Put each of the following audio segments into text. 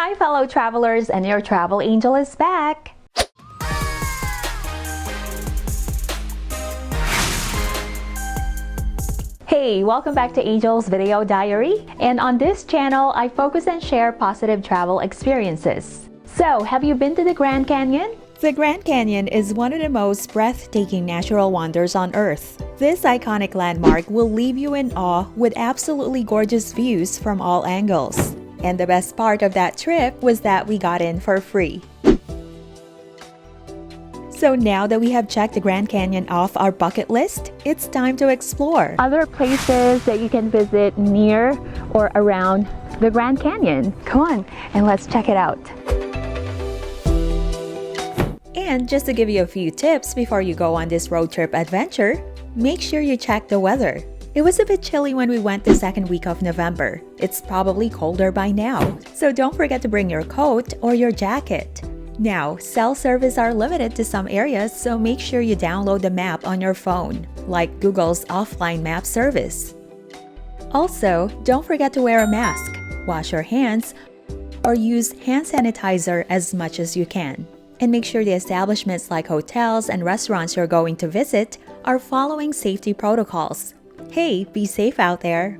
Hi fellow travelers, and your travel angel is back! Hey, welcome back to Angel's Video Diary, and on this channel I focus and share positive travel experiences. So, have you been to the Grand Canyon? The Grand Canyon is one of the most breathtaking natural wonders on Earth. This iconic landmark will leave you in awe with absolutely gorgeous views from all angles. And the best part of that trip was that we got in for free. So now that we have checked the Grand Canyon off our bucket list, it's time to explore other places that you can visit near or around the Grand Canyon. Come on, and let's check it out. And just to give you a few tips before you go on this road trip adventure, make sure you check the weather. It was a bit chilly when we went the second week of November. It's probably colder by now, so don't forget to bring your coat or your jacket. Now, cell service are limited to some areas, so make sure you download the map on your phone, like Google's offline map service. Also, don't forget to wear a mask, wash your hands, or use hand sanitizer as much as you can. And make sure the establishments like hotels and restaurants you're going to visit are following safety protocols. Hey, be safe out there!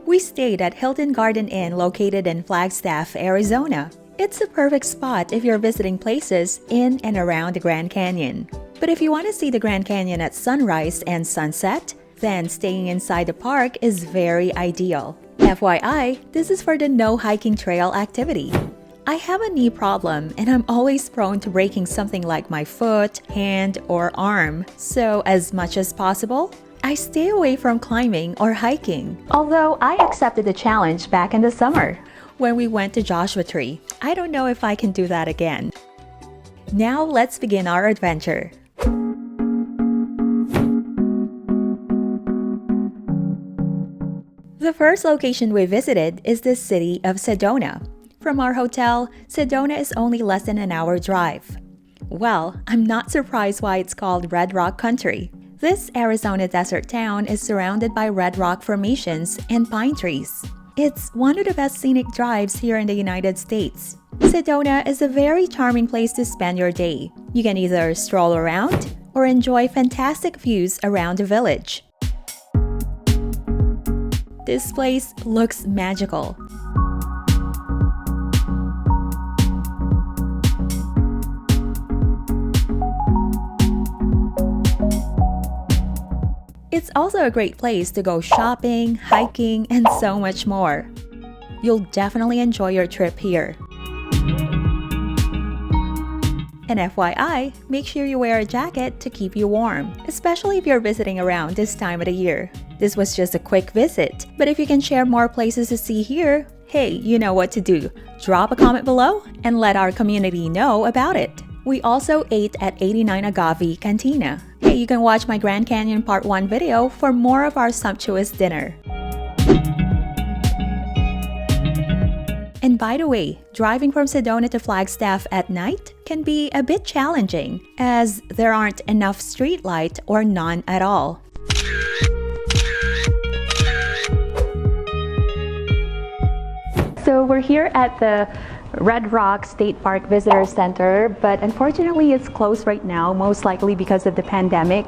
We stayed at Hilton Garden Inn located in Flagstaff, Arizona. It's a perfect spot if you're visiting places in and around the Grand Canyon. But if you want to see the Grand Canyon at sunrise and sunset, then staying inside the park is very ideal. FYI, this is for the no hiking trail activity. I have a knee problem and I'm always prone to breaking something like my foot, hand, or arm. So as much as possible, I stay away from climbing or hiking. Although I accepted the challenge back in the summer when we went to Joshua Tree. I don't know if I can do that again. Now let's begin our adventure. The first location we visited is the city of Sedona. From our hotel, Sedona is only less than an hour drive. Well, I'm not surprised why it's called Red Rock Country. This Arizona desert town is surrounded by red rock formations and pine trees. It's one of the best scenic drives here in the United States. Sedona is a very charming place to spend your day. You can either stroll around or enjoy fantastic views around the village. This place looks magical. It's also a great place to go shopping, hiking, and so much more. You'll definitely enjoy your trip here. And FYI, make sure you wear a jacket to keep you warm, especially if you're visiting around this time of the year. This was just a quick visit, but if you can share more places to see here, hey, you know what to do. Drop a comment below and let our community know about it. We also ate at 89 Agave Cantina. Hey, you can watch my Grand Canyon Part 1 video for more of our sumptuous dinner. And by the way, driving from Sedona to Flagstaff at night can be a bit challenging as there aren't enough street light or none at all. So we're here at the Red Rock State Park Visitor Center, but unfortunately it's closed right now, most likely because of the pandemic.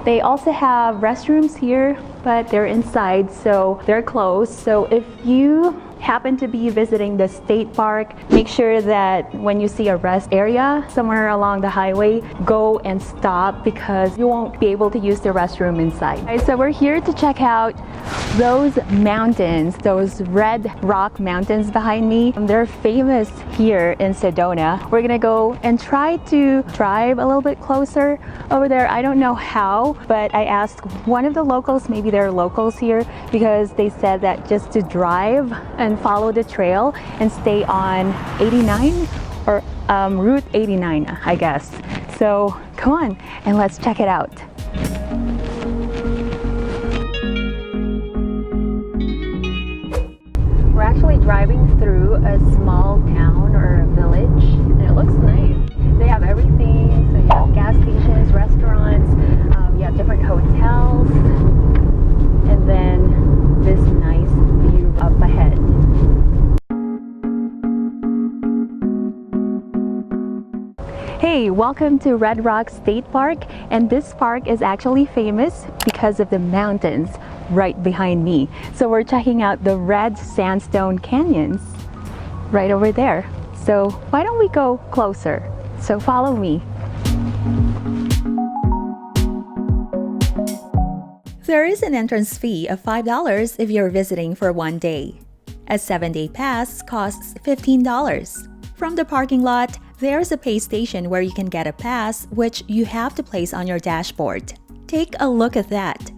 They also have restrooms here, but they're inside, so they're closed. So if you happen to be visiting the state park, make sure that when you see a rest area somewhere along the highway, go and stop because you won't be able to use the restroom inside. Alright, so we're here to check out those mountains, those red rock mountains behind me. They're famous here in Sedona. We're gonna go and try to drive a little bit closer over there. I don't know how, but I asked one of the locals, maybe they're locals here, because they said that just to drive and follow the trail and stay on 89 or Route 89, I guess. So come on and let's check it out. We're actually driving through a small town or a village, and it looks nice. They have everything, so you have gas stations, restaurants, you have different hotels, and then this nice view up ahead. Hey, welcome to Red Rock State Park, and this park is actually famous because of the mountains right behind me. So we're checking out the red sandstone canyons right over there. So why don't we go closer? So follow me. There is an entrance fee of $5 if you're visiting for one day. A 7-day pass costs $15. From the parking lot, there's a pay station where you can get a pass, which you have to place on your dashboard. Take a look at that.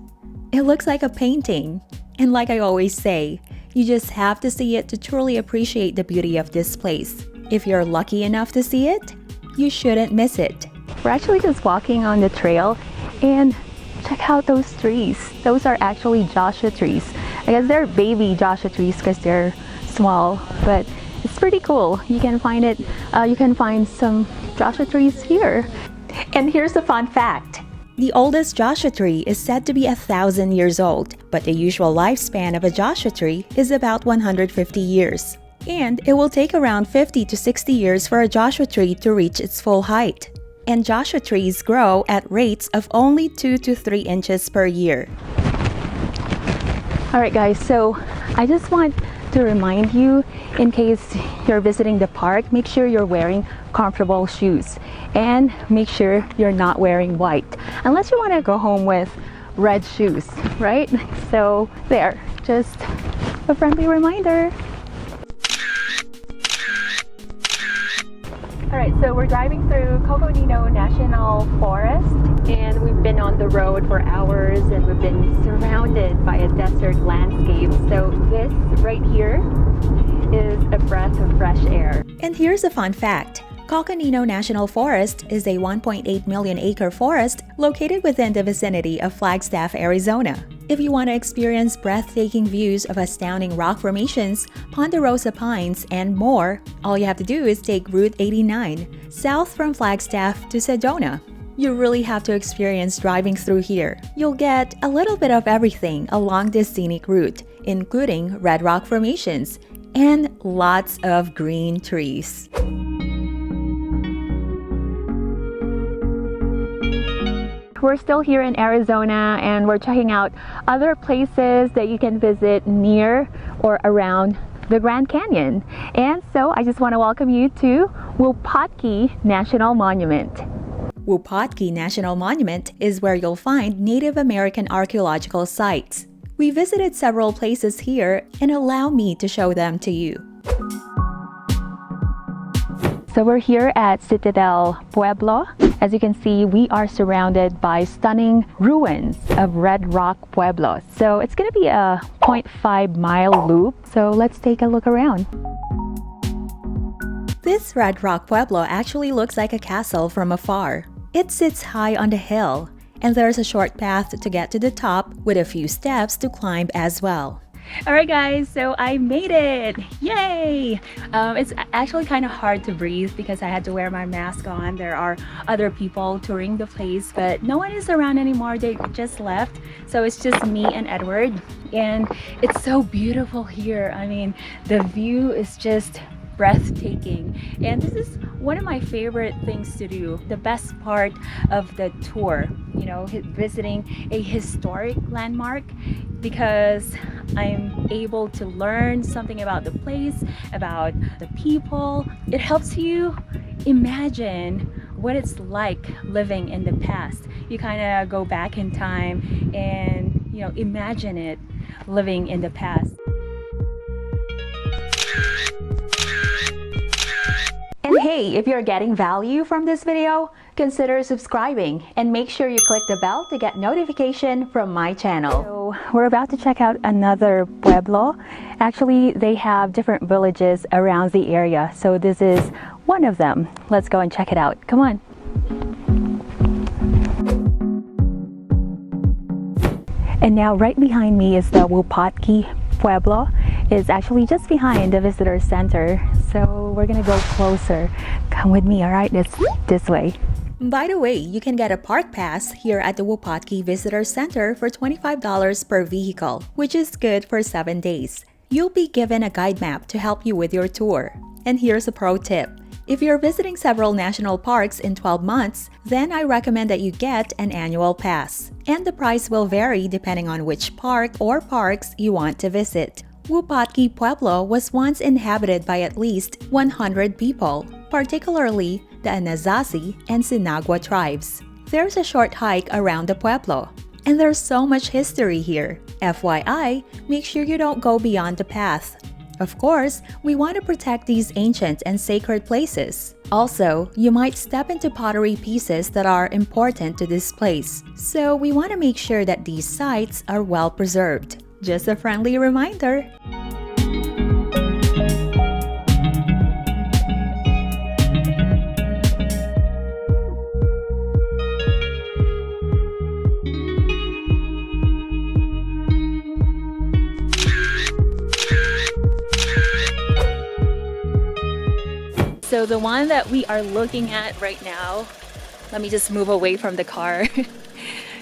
It looks like a painting. And like I always say, you just have to see it to truly appreciate the beauty of this place. If you're lucky enough to see it, you shouldn't miss it. We're actually just walking on the trail, and check out those trees. Those are actually Joshua trees. I guess they're baby Joshua trees because they're small, but it's pretty cool. You can find it. You can find some Joshua trees here. And here's the fun fact. The oldest Joshua tree is said to be 1,000 years old, but the usual lifespan of a Joshua tree is about 150 years. And it will take around 50 to 60 years for a Joshua tree to reach its full height. And Joshua trees grow at rates of only 2 to 3 inches per year. Alright guys, so I just want to remind you, in case you're visiting the park, make sure you're wearing comfortable shoes and make sure you're not wearing white unless you want to go home with red shoes, right? So there, just a friendly reminder. Alright, so we're driving through Coconino National Forest, and we've been on the road for hours and we've been surrounded by a desert landscape. So this right here is a breath of fresh air. And here's a fun fact. Coconino National Forest is a 1.8 million acre forest located within the vicinity of Flagstaff, Arizona. If you want to experience breathtaking views of astounding rock formations, ponderosa pines, and more, all you have to do is take Route 89, south from Flagstaff to Sedona. You really have to experience driving through here. You'll get a little bit of everything along this scenic route, including red rock formations and lots of green trees. We're still here in Arizona, and we're checking out other places that you can visit near or around the Grand Canyon. And so I just want to welcome you to Wupatki National Monument. Wupatki National Monument is where you'll find Native American archaeological sites. We visited several places here, and allow me to show them to you. So we're here at Citadel Pueblo. As you can see, we are surrounded by stunning ruins of Red Rock Pueblo. So it's going to be a 0.5 mile loop. So let's take a look around. This Red Rock Pueblo actually looks like a castle from afar. It sits high on the hill, and there's a short path to get to the top with a few steps to climb as well. Alright guys, so I made it! Yay! It's actually kind of hard to breathe because I had to wear my mask on. There are other people touring the place, but no one is around anymore. They just left. So it's just me and Edward. And it's so beautiful here. I mean, the view is just breathtaking, and this is one of my favorite things to do. The best part of the tour, you know, visiting a historic landmark, because I'm able to learn something about the place, about the people. It helps you imagine what it's like living in the past. You kind of go back in time and, you know, imagine it living in the past. And hey, if you're getting value from this video, consider subscribing and make sure you click the bell to get notification from my channel. So we're about to check out another pueblo. Actually, they have different villages around the area, so this is one of them. Let's go and check it out. Come on. And now right behind me is the Wupatki Pueblo. It's actually just behind the visitor center, so we're gonna go closer. Come with me, all right? It's this way. By the way, you can get a park pass here at the Wupatki Visitor Center for $25 per vehicle, which is good for 7 days. You'll be given a guide map to help you with your tour. And here's a pro tip. If you're visiting several national parks in 12 months, then I recommend that you get an annual pass. And the price will vary depending on which park or parks you want to visit. Wupatki Pueblo was once inhabited by at least 100 people, particularly the Anasazi and Sinagua tribes. There's a short hike around the pueblo, and there's so much history here. FYI, make sure you don't go beyond the path. Of course, we want to protect these ancient and sacred places. Also, you might step into pottery pieces that are important to this place, so we want to make sure that these sites are well preserved. Just a friendly reminder. So the one that we are looking at right now, let me just move away from the car.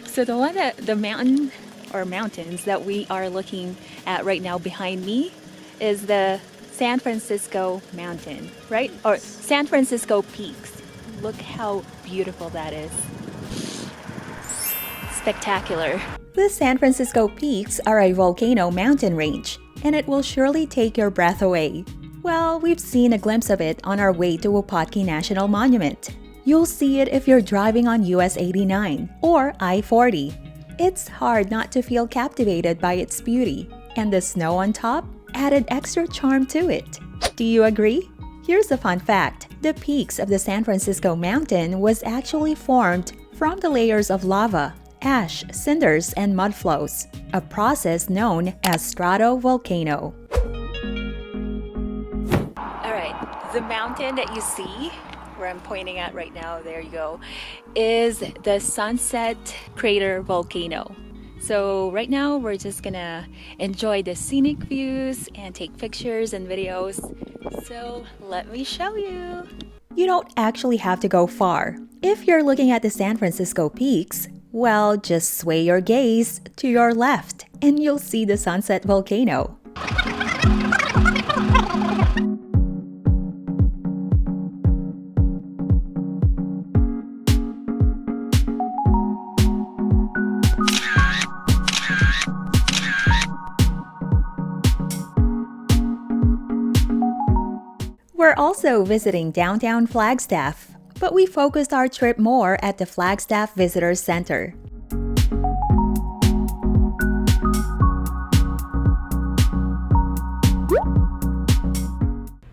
So the mountains that we are looking at right now behind me is the San Francisco Mountain, right? Or San Francisco Peaks. Look how beautiful that is. Spectacular. The San Francisco Peaks are a volcano mountain range, and it will surely take your breath away. Well, we've seen a glimpse of it on our way to Wupatki National Monument. You'll see it if you're driving on US 89 or I-40. It's hard not to feel captivated by its beauty, and the snow on top added extra charm to it. Do you agree? Here's a fun fact. The peaks of the San Francisco Mountain was actually formed from the layers of lava, ash, cinders, and mud flows, a process known as stratovolcano. The mountain that you see, where I'm pointing at right now, there you go, is the Sunset Crater Volcano. So right now we're just gonna enjoy the scenic views and take pictures and videos. So let me show you. You don't actually have to go far. If you're looking at the San Francisco peaks, well, just sway your gaze to your left and you'll see the Sunset Volcano. We're also visiting Downtown Flagstaff, but we focused our trip more at the Flagstaff Visitor Center.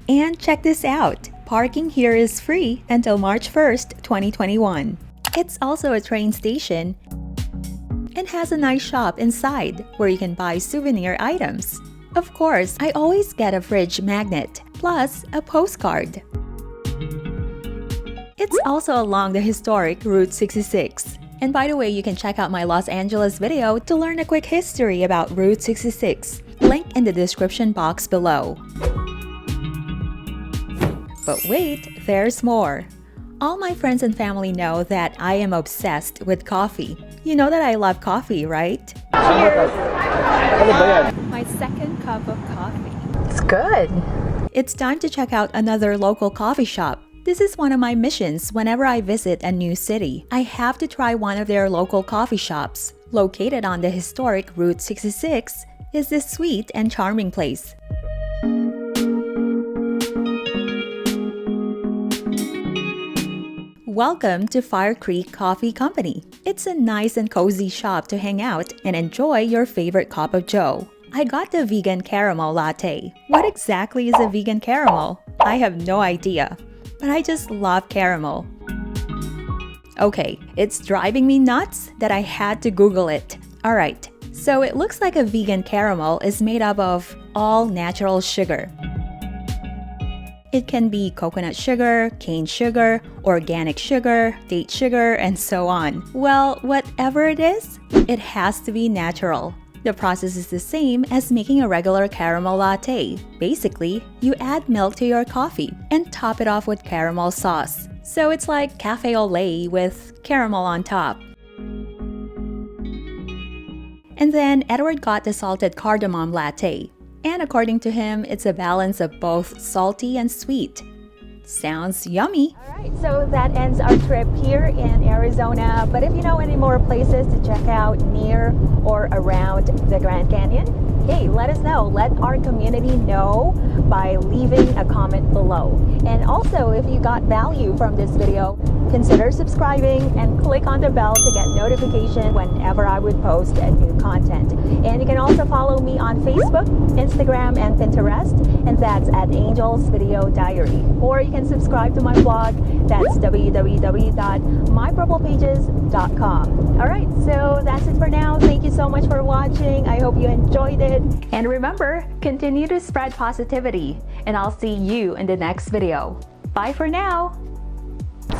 And check this out! Parking here is free until March 1st, 2021. It's also a train station and has a nice shop inside where you can buy souvenir items. Of course, I always get a fridge magnet, plus a postcard. It's also along the historic Route 66. And by the way, you can check out my Los Angeles video to learn a quick history about Route 66. Link in the description box below. But wait, there's more. All my friends and family know that I am obsessed with coffee. You know that I love coffee, right? Cheers! My second cup of coffee. It's good. It's time to check out another local coffee shop. This is one of my missions whenever I visit a new city. I have to try one of their local coffee shops. Located on the historic Route 66 is this sweet and charming place. Welcome to Firecreek Coffee Company. It's a nice and cozy shop to hang out and enjoy your favorite cup of joe. I got the vegan caramel latte. What exactly is a vegan caramel? I have no idea, but I just love caramel. Okay, it's driving me nuts that I had to Google it. Alright, so it looks like a vegan caramel is made up of all natural sugar. It can be coconut sugar, cane sugar, organic sugar, date sugar, and so on. Well, whatever it is, it has to be natural. The process is the same as making a regular caramel latte. Basically, you add milk to your coffee and top it off with caramel sauce. So it's like cafe au lait with caramel on top. And then Edward got the salted cardamom latte. And according to him, it's a balance of both salty and sweet. Sounds yummy! Alright, so that ends our trip here in Arizona. But if you know any more places to check out near or around the Grand Canyon, hey, let us know. Let our community know by leaving a comment below. And also, if you got value from this video, consider subscribing and click on the bell to get notification whenever I would post a new content. And you can also follow me on Facebook, Instagram, and Pinterest, and that's at Angel's Video Diary. Or you can subscribe to my blog, that's www.mypurplepages.com. Alright, so that's it for now. Thank you so much for watching. I hope you enjoyed it. And remember, continue to spread positivity, and I'll see you in the next video. Bye for now!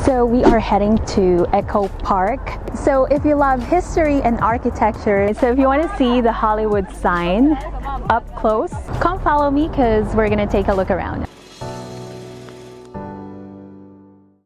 So we are heading to Echo Park. So if you love history and architecture, so if you want to see the Hollywood sign up close, come follow me because we're going to take a look around.